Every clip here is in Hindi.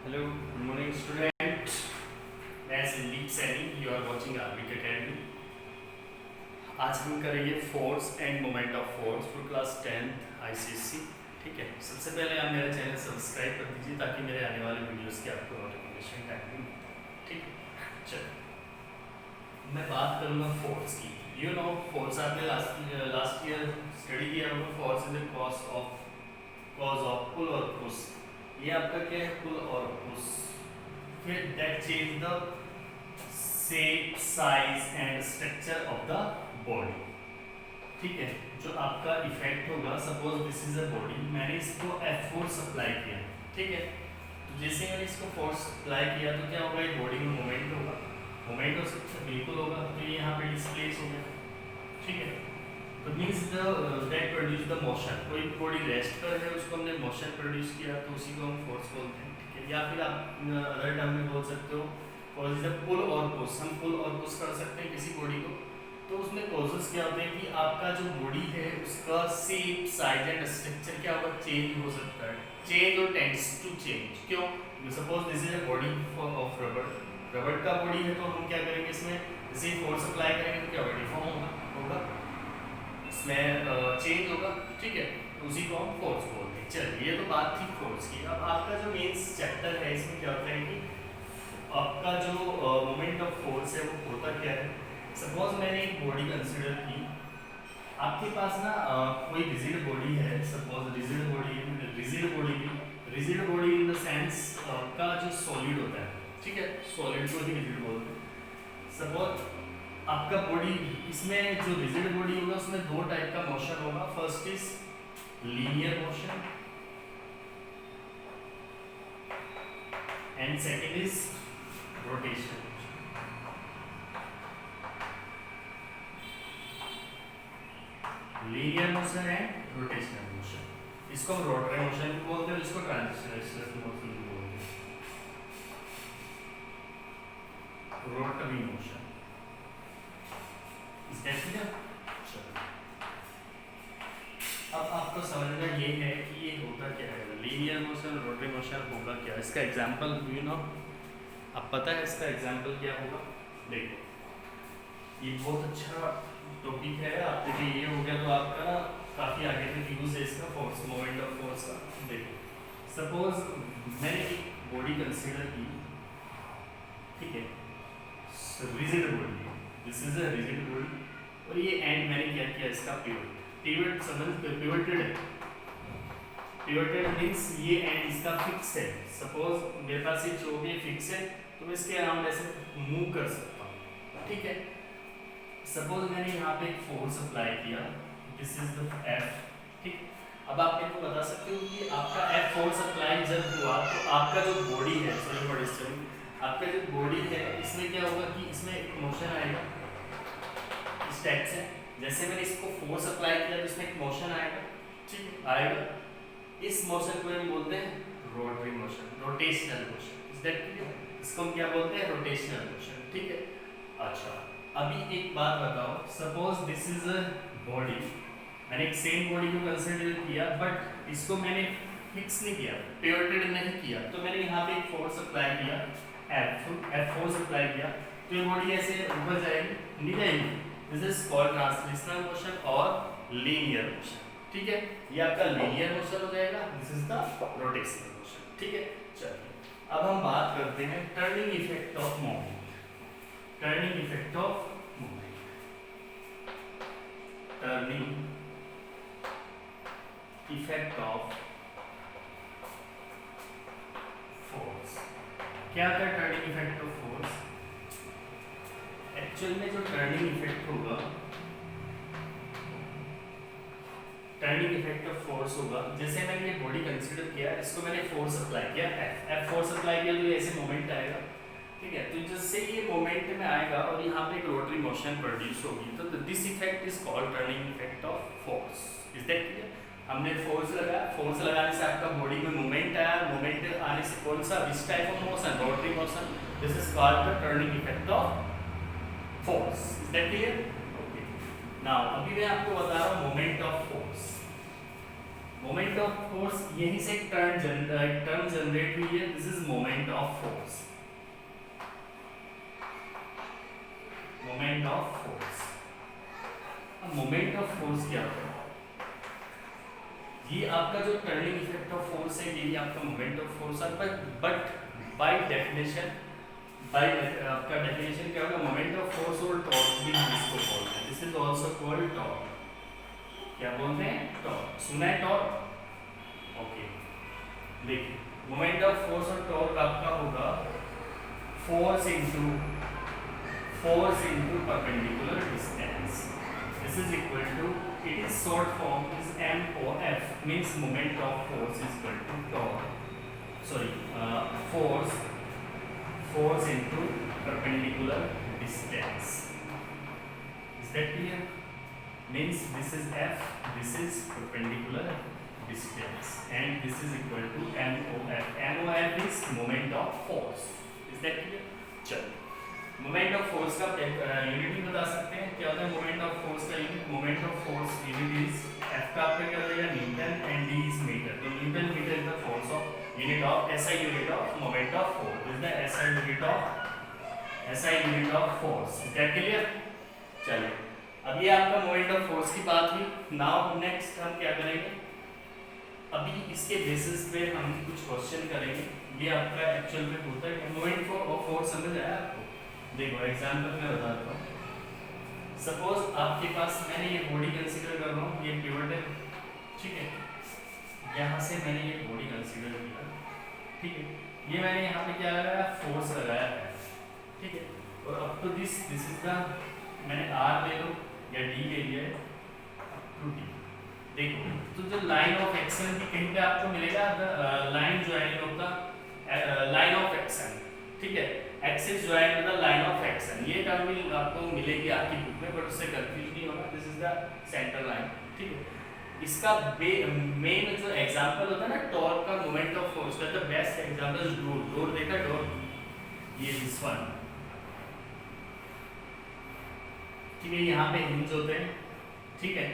Hello, good morning student. मैं Sandeep Saini, you are watching Arabic Academy. आज हम करेंगे force end moment of force for class 10th ICSE. ठीक है, सबसे पहले आप मेरा चैनल सब्सक्राइब कर दीजिए ताकि मेरे आने वाले वीडियोस की आपको नोटिफिकेशन टाइम पे मिले. ठीक है, चलो मैं बात करूँगा फोर्स की. यू नो फोर्स आपने लास्ट ईयर स्टडी किया होगा. Force is the cause of pull और पुश. ये आपका क्या है, पुल और पुश. फिर that change the shape size and structure of the body. ठीक है, जो आपका इफेक्ट होगा, suppose this is a body, मैंने इसको F फोर्स अप्लाई किया. ठीक है, तो जैसे मैंने इसको फोर्स अप्लाई किया तो क्या होगा, ये बॉडी में मोमेंट होगा. मोमेंट हो सकता है, बिल्कुल होगा. तो ये यहाँ पे डिस्प्लेस हो गया. ठीक है, तो means that produce the motion. कोई बॉडी रेस्ट पर है, उसको हमने मोशन प्रोड्यूस किया, तो उसी को हम फोर्स बोलते हैं. ठीक है, या फिर आप अदर टर्म में बोल सकते हो कॉज इज द पुल और पुश. हम पुल और पुश कर सकते हैं किसी बॉडी को. तो उसमें कॉजेस क्या होते हैं कि आपका जो बॉडी है उसका शेप साइज एंड स्ट्रक्चर क्या होगा, चेंज हो सकता है. चेंज और टेंड्स टू चेंज. क्यों? Suppose this is a body of rubber. Rubber का बॉडी है, तो हम क्या करेंगे, इसमें जैसे फोर्स अप्लाई करेंगे तो क्या होगा, डिफॉर्म होगा, इसमें चेंज होगा. ठीक है, तो उसी को हम फोर्स बोलते हैं. चलिए, ये तो बात थी फोर्स की. अब आपका जो मेन चैप्टर है, इसमें क्या होता है कि आपका जो मोमेंट ऑफ फोर्स है वो होता क्या है. सपोज मैंने एक बॉडी कंसिडर की. आपके पास ना कोई रिजिड बॉडी है. Suppose rigid body rigid body in the sense का जो सॉलिड होता है. ठीक है, सॉलिड को ही रिजिड बोलते हैं. सपोज आपका बॉडी, इसमें जो रिजिड बॉडी होगा उसमें दो टाइप का मोशन होगा. First is linear motion and second is rotational motion. Linear motion and rotational motion. इसको हम रोटरी मोशन भी बोलते हैं, इसको ट्रांसलेशनल मोशन भी बोलते हैं. Rotary motion. अब आपको समझना ये है कि ये होता क्या है, लीनियर मोशन, रोटरी मोशन होगा क्या. इसका एग्जांपल यू नो, अब पता है इसका एग्जांपल क्या होगा. देखो, ये बहुत अच्छा टॉपिक है आपके लिए. ये हो गया तो आपका ना काफ़ी आगे तक यूज है इसका, फोर्स, मोमेंट ऑफ फोर्स का. देखो, सपोज मैंने एक बॉडी कंसीडर की. ठीक है, rigid body, this is a rigid body. और ये एंड मैंने क्या किया, इसका पिवट. पिवट समझ, पिवटेड है. पिवटेड मींस ये एंड इसका फिक्स है. सपोज मेरे पास ये चौक ये फिक्स है, तो मैं इसके अराउंड ऐसे मूव कर सकता हूँ. ठीक है, सपोज मैंने यहाँ पे एक फोर्स अप्लाई किया. This is the F. ठीक, अब आप मेरे को बता सकते हो कि आपका F फोर्स अप्लाई जब हुआ तो आपका जो बॉडी है, सॉरी फॉर डिस्टर्बिंग, आपका जो बॉडी है इसमें क्या होगा कि इसमें एक मोशन आएगा इस टाइप से. जैसे मैंने इसको फोर्स अप्लाई किया तो इसमें एक मोशन आएगा. ठीक आएगा. इस मोशन को हम बोलते हैं rotary motion, rotational motion. Is that clear? इसको हम क्या बोलते हैं, रोटेशनल मोशन. ठीक है, अच्छा अभी एक बात बताओ. Suppose this is a body. मैंने एक सेम बॉडी को कंसीडर किया, बट इसको मैंने फिक्स नहीं किया, पिवटेड नहीं किया. तो मैंने यहाँ पे एक फोर्स अप्लाई किया, F फोर्स अप्लाई किया, तो ये बॉडी ऐसे ऊपर जाएगी, नहीं जाएगी. This is called translational motion और लीनियर मोशन. ठीक है, ये आपका लीनियर मोशन हो जाएगा. This is the rotational motion. ठीक है, चलिए अब हम बात करते हैं turning effect of moment. Turning effect of moment. Turning effect of force. क्या था turning effect of force? Actual में जो टर्निंग इफेक्ट होगा, टर्निंग इफेक्ट ऑफ फोर्स होगा, जैसे मैंने ये बॉडी कंसीडर किया, इसको मैंने फोर्स अप्लाई किया, F फोर्स अप्लाई किया, तो ये ऐसे मोमेंट आएगा. ठीक है, तो जिससे ये मोमेंट में आएगा और यहाँ पे एक रोटरी मोशन प्रोड्यूस होगी, तो this effect is called turning effect of force. Is that clear? हमने फोर्स लगाया, फोर्स लगाने से आपका बॉडी में मूवमेंट आया, मूवमेंट आने से कौन सा, which type of motion, rotary motion. This is called the turning effect of force. Is that clear? Okay, now अभी मैं आपको बता रहा हूँ moment of force. Moment of force यहीं से टर्म जनरेट हुई है, this is moment of force, moment of force. अब मोमेंट ऑफ फोर्स क्या होता है? ये आपका जो टर्निंग इफेक्ट ऑफ फोर्स है, यही आपका मोमेंट ऑफ फोर्स है, बट बाय डेफिनेशन, आपका डेफिनेशन क्या होगा? मोमेंट ऑफ फोर्स और टॉर्क भी हम इसको बोलते हैं, this is also called torque. क्या बोलते हैं? टॉर्क। सुना है टॉर्क? ओके, देखिए मोमेंट ऑफ फोर्स और टॉर्क आपका होगा force into perpendicular distance, this is equal to, it is short form is MOF, means moment of force is equal to torque, force into perpendicular distance. Is that clear? Means this is F, this is perpendicular distance, and this is equal to MOF. MOF is moment of force. Is that clear? चलो, मोमेंट ऑफ फोर्स का यूनिट भी बता सकते हैं। क्या होता है मोमेंट ऑफ फोर्स का unit? Moment of force unit is F का आपका क्या हो जाएगा? Newton, and D is metre. तो newton metre is the force of unit of SI unit of moment of force, is the SI unit of force. क्या क्लियर? चलिए, अब ये आपका मोमेंट ऑफ फोर्स की बात हुई। नाउ नेक्स्ट हम क्या करेंगे? अभी इसके बेसिस पे हम कुछ क्वेश्चन करेंगे। ये आपका एक्चुअल में होता है मोमेंट ऑफ फोर्स, समझ आया आपको? देखो एग्जांपल मैं बताता हूँ। सपोज आपके पास, मैंने ये बॉडी कंसीडर कर रहा हूँ, ये पिवट है, ठीक है, यहाँ से मैंने ये बॉडी कंसीडर किया, ठीक है, ये मैंने यहाँ पे क्या लगाया? फोर्स लगाया है, ठीक है, और up to this is the, मैंने आर ले लो या डी ले लिया है, अप टू डी। देखो तो जो लाइन ऑफ एक्शन की कहीं पे आपको मिलेगा line joining of the line of action, ठीक है, axis join with the line of action, ये टर्म भी आपको मिलेगी आपकी बुक में, बट उससे कंफ्यूज नहीं होगा। This is the centre line, ठीक है। इसका मेन जो एग्जांपल होता है ना टॉर्क का, मोमेंट ऑफ फोर्स का, the best example is door. Door देखा? डोर, ये दिस वन, ठीक है, यहाँ पे हिंज होते हैं, ठीक है।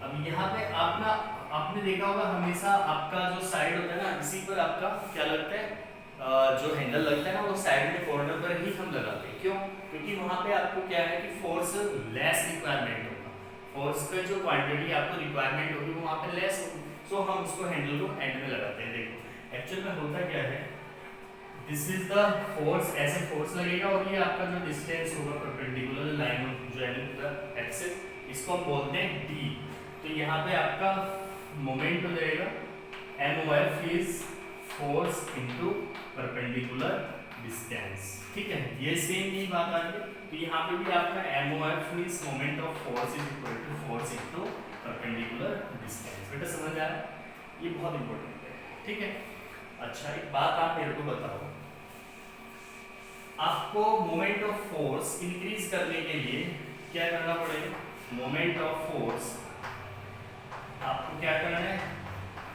अब यहाँ पे आपने देखा होगा हमेशा आपका जो साइड होता है ना, इसी पर आपका क्या लगता है, जो हैंडल लगता है ना, वो साइड में कॉर्नर पर ही हम लगाते हैं। क्यों? क्योंकि वहाँ पे आपको क्या है कि फोर्स लेस रिक्वायरमेंट होगा, फोर्स का जो क्वांटिटी आपको रिक्वायरमेंट होगी वो वहाँ पे लेस होगी, सो हम उसको हैंडल को एंड में लगाते हैं। देखो एक्चुअल में होता क्या है, दिस इज द फोर्स, ऐसे फोर्स लगेगा और ये आपका जो डिस्टेंस होगा perpendicular line of joining the axis, इसको हम बोलते हैं डी। तो यहाँ पे आपका मोमेंट हो जाएगा MOF is force into perpendicular distance, ठीक है, ये सेम ही बात आ गई। तो यहाँ पे भी आपका MOF means moment of force is equal to force into perpendicular distance. बेटा समझ आ रहा है? ये बहुत इंपॉर्टेंट है, ठीक है। अच्छा, एक बात आप मेरे को बताओ, आपको मोमेंट ऑफ फोर्स इंक्रीज करने के लिए क्या करना पड़ेगा? मोमेंट ऑफ फोर्स आपको क्या करना है?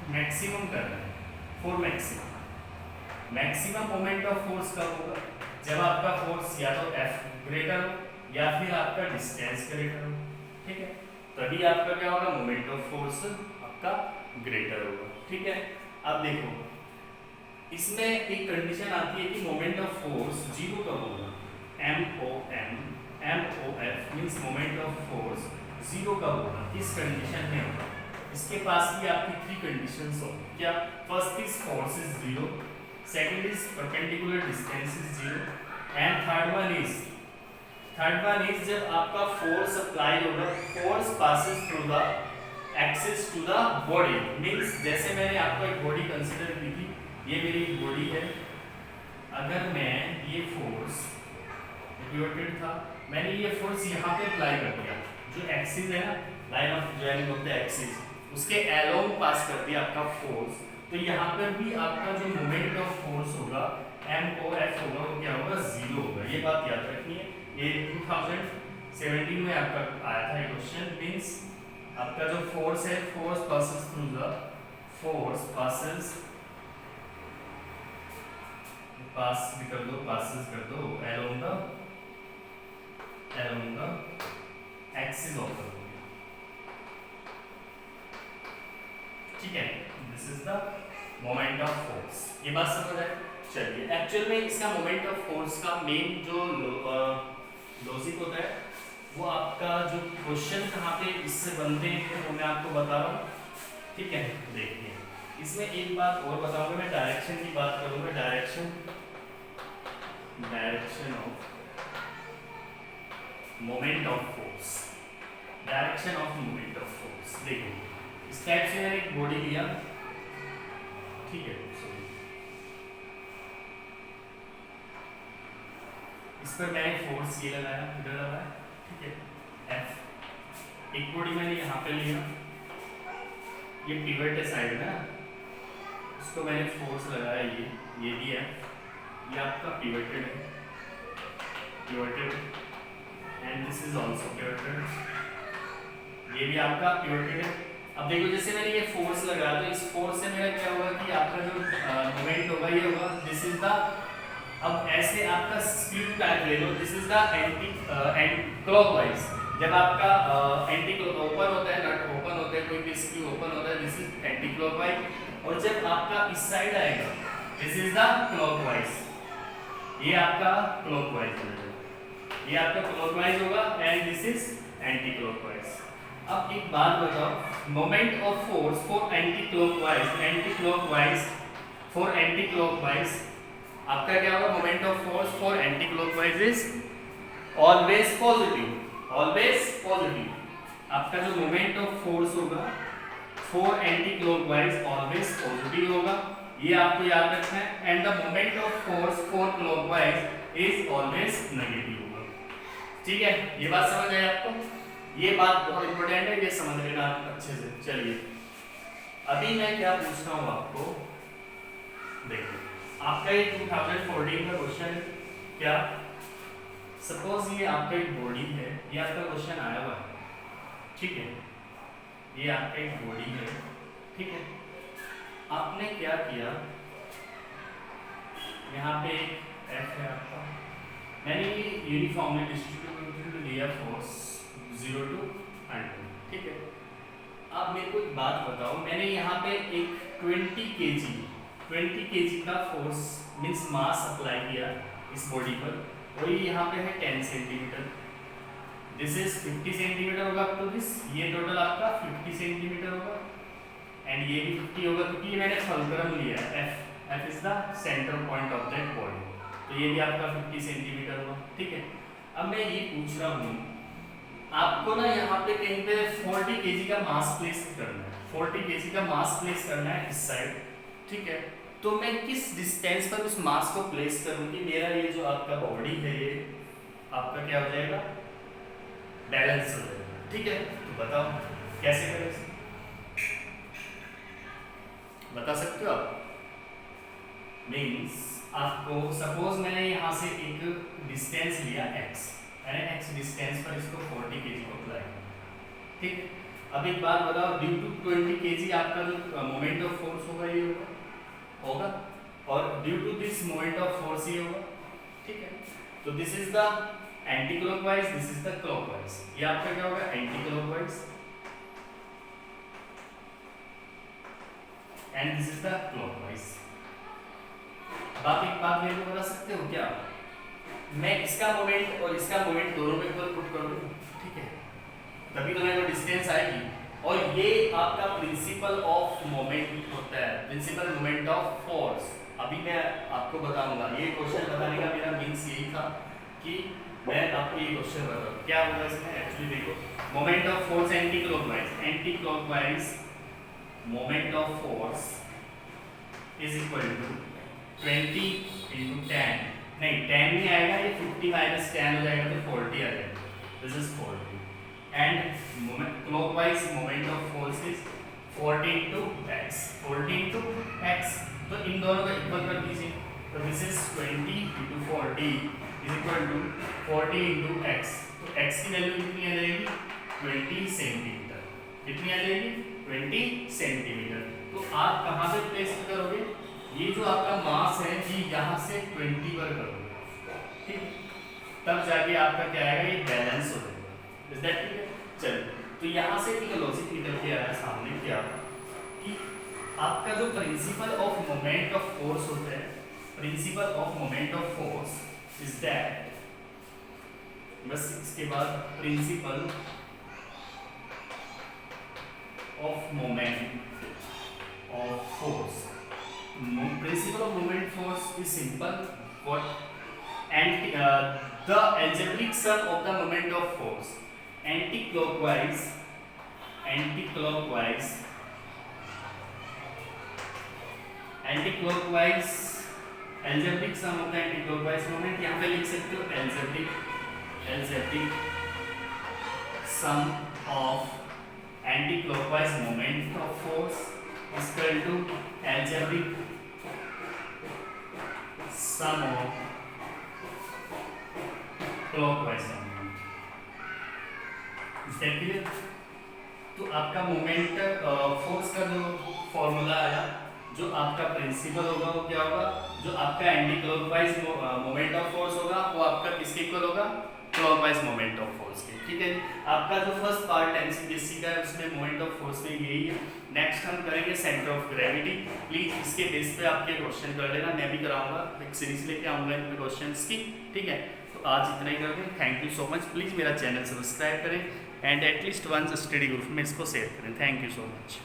मैक्सिमम करना है, for maximum moment of force कब होगा? जब आपका फोर्स या तो F ग्रेटर हो या फिर आपका डिस्टेंस ग्रेटर हो, ठीक है, तभी आपका क्या होगा? मोमेंट ऑफ फोर्स आपका ग्रेटर होगा, ठीक है। अब देखो इसमें एक कंडीशन आती है कि मोमेंट ऑफ फोर्स जीरो कब होगा? MOF means moment of force zero कब होगा? किस कंडीशन में होगा? इसके पास भी आपकी थ्री कंडीशंस होंगी। क्या? First is force is zero, second is perpendicular distance is zero, and third one is जब आपका फोर्स अप्लाई होगा, force passes through the axis to the body. Means जैसे मैंने आपको एक बॉडी कंसीडर की थी, ये मेरी बॉडी है, अगर मैं ये फोर्स डिवाइडेड था, मैंने ये फोर्स यहाँ पे अप्लाई कर दिया, जो एक्सिस है ना, line of joining of the axis, उसके अलोंग पास कर दिया आपका फोर्स, तो यहाँ पर भी आपका जो मोमेंट ऑफ फोर्स होगा MOF होगा, वो क्या होगा? जीरो होगा। ये बात याद रखनी है, ये 2017 में आपका आया था क्वेश्चन। मींस आपका जो फोर्स है, force passes through the passes कर दो along the axis of the, ठीक है, this is the moment of force. ये बात समझ आए? चलिए, एक्चुअल में इसका मोमेंट ऑफ फोर्स का मेन जो लॉजिक होता है वो आपका जो क्वेश्चन कहाँ पे इससे बनते हैं वो मैं आपको बता रहा हूँ। ठीक है, देखिए इसमें एक बात और बताऊंगा, मैं डायरेक्शन की बात करूंगा। Direction of moment of force, direction of moment of force. देखो इस टाइप से मैंने एक बॉडी लिया, ठीक है, इस पर मैंने फोर्स ये लगाया, इधर लगाया, ठीक है, F। एक बॉडी मैंने यहाँ पे लिया, ये पिवट है साइड में, इसको मैंने फोर्स लगाया, ये भी है, ये आपका पिवटेड है, pivoted, and this is also pivoted, ये भी आपका पिवटेड है। अब देखो जैसे मैंने ये फोर्स लगाया तो इस फोर्स से मेरा क्या होगा कि आपका जो मोमेंट होगा ये होगा, दिस इज द, अब ऐसे आपका स्क्रू टाइप ले लो, this is the anti clockwise. जब आपका एंटी ओपन होता है, नट ओपन होता है, कोई भी स्क्रू ओपन होता है, दिस इज एंटी क्लॉकवाइज। और जब आपका इस साइड आएगा, दिस इज द क्लॉकवाइज, ये आपका क्लॉकवाइज होगा, ये आपका क्लॉकवाइज होगा, and this is anti clockwise. अब एक बात बताओ, moment of force for anti clockwise for anti clockwise आपका क्या होगा? Moment of force for anti clockwise is always positive, always positive. आपका जो मोमेंट ऑफ फोर्स होगा for anti clockwise always positive होगा, ये आपको याद रखना है। And the moment of force for clockwise is always negative होगा। ठीक है, ये बात समझ आई आपको? ये बात बहुत इंपॉर्टेंट है, ये समझ लेना आप अच्छे से। चलिए अभी मैं क्या पूछता हूँ आपको, देखो आपका ये 2014 का क्वेश्चन क्या, सपोज ये आपका एक बॉडी है, ये आपका क्वेश्चन आया हुआ है, ठीक है, ये आपका एक बॉडी है, ठीक है, आपने क्या किया, यहाँ पे एक एफ है आपका, मैंने ये यूनिफॉर्मली डिस्ट्रीब्यूटेड लिया फोर्स 0 to 100, ठीक है। अब मेरे को एक बात बताओ, मैंने यहाँ पे एक 20 kg का फोर्स मीन्स मास अप्लाई किया इस बॉडी पर, और ये यहाँ पे है 10 सेंटीमीटर, दिस इज 50 सेंटीमीटर होगा अप टू दिस, ये टोटल आपका 50 सेंटीमीटर होगा, एंड ये भी 50 होगा क्योंकि ये मैंने फलक्रम लिया है, F is the centre point of that body, तो ये भी आपका 50 सेंटीमीटर होगा, ठीक है। अब मैं ये पूछ रहा हूँ आपको ना, यहाँ पे कहीं पे 40 kg का मास प्लेस करना है, 40 kg का मास प्लेस करना है इस साइड, ठीक है। तो मैं किस डिस्टेंस पर उस मास को प्लेस करूँ कि मेरा ये जो आपका बॉडी है ये आपका क्या हो जाएगा, बैलेंस हो जाएगा, ठीक है। तो बताओ कैसे करें, बता सकते हो आप? मीन्स आपको सपोज मैंने यहाँ से एक डिस्टेंस लिया x, मैंने x डिस्टेंस पर इसको 40 kg को अप्लाई किया, ठीक। अब एक बात बताओ, ड्यू टू 20 kg आपका जो मोमेंट ऑफ फोर्स होगा ये होगा, और due to this moment of force ये होगा, ठीक है। तो this is the anti clockwise, this is the clockwise, ये आपका क्या होगा, anti clockwise, and this is the clockwise. आप एक बात मेरे को बता सकते हो क्या, मैं इसका मोमेंट और इसका मोमेंट दोनों पे पुट कर दूं, ठीक है, तभी तो मेरे को डिस्टेंस आएगी। और ये आपका प्रिंसिपल ऑफ मोमेंट होता है, प्रिंसिपल मोमेंट ऑफ फोर्स। अभी मैं आपको बताऊंगा, ये क्वेश्चन बताने का मेरा मीन्स यही था कि मैं आपको ये क्वेश्चन बताऊं क्या होगा इसमें। एक्चुअली देखो, moment of force anti clockwise moment of force is equal to 20 into 10, नहीं 10 नहीं आएगा, ये 50 minus 10 हो जाएगा तो 40 आ जाएगा, this is 40, and clockwise moment of force is 40 into x, 40 into x, तो इन दोनों को इक्वल कर दीजिए, तो this is 20 into 40 is equal to 40 into x, तो x की वैल्यू कितनी आ जाएगी, 20 सेंटीमीटर, कितनी आ जाएगी, 20 सेंटीमीटर। तो आप कहाँ पे प्लेस करोगे, ये जो आपका मास है ये यहाँ से 20 पर करोगे, ठीक, तब जाके आपका क्या आएगा, ये बैलेंस हो जाएगा, इज दैट क्लियर? चलिए, तो यहाँ से एक लॉजिक निकल के आया सामने क्या कि आपका जो principle of moment of force होता है, principle of moment of force is that, बस इसके बाद principle of moment of force, principle of moment force is simple what and the algebraic sum of the moment of force anti-clockwise algebraic sum of the anti-clockwise moment, यहाँ पे लिख सकते हो algebraic sum of anti-clockwise moment of force is equal to algebraic sum of clockwise moment. Is that clear? तो आपका मोमेंट फोर्स का जो फॉर्मूला आया, जो आपका प्रिंसिपल होगा वो क्या होगा, जो आपका anti clockwise moment of force होगा वो आपका किसके इक्वल होगा, क्लॉकवाइज मोमेंट ऑफ फोर्स के। ठीक है, आपका जो फर्स्ट पार्ट एमसीपीएससी का है उसमें मोमेंट ऑफ फोर्स में यही है। नेक्स्ट हम करेंगे सेंटर ऑफ ग्रेविटी। प्लीज इसके बेस पे आपके क्वेश्चन कर लेना, मैं भी कराऊंगा, एक सीरीज लेके आऊंगा इन क्वेश्चंस की। ठीक है, तो आज इतना ही करते हैं। Thank you so much. Please मेरा चैनल सब्सक्राइब करें and at least once study group में इसको शेयर करें। Thank you so much.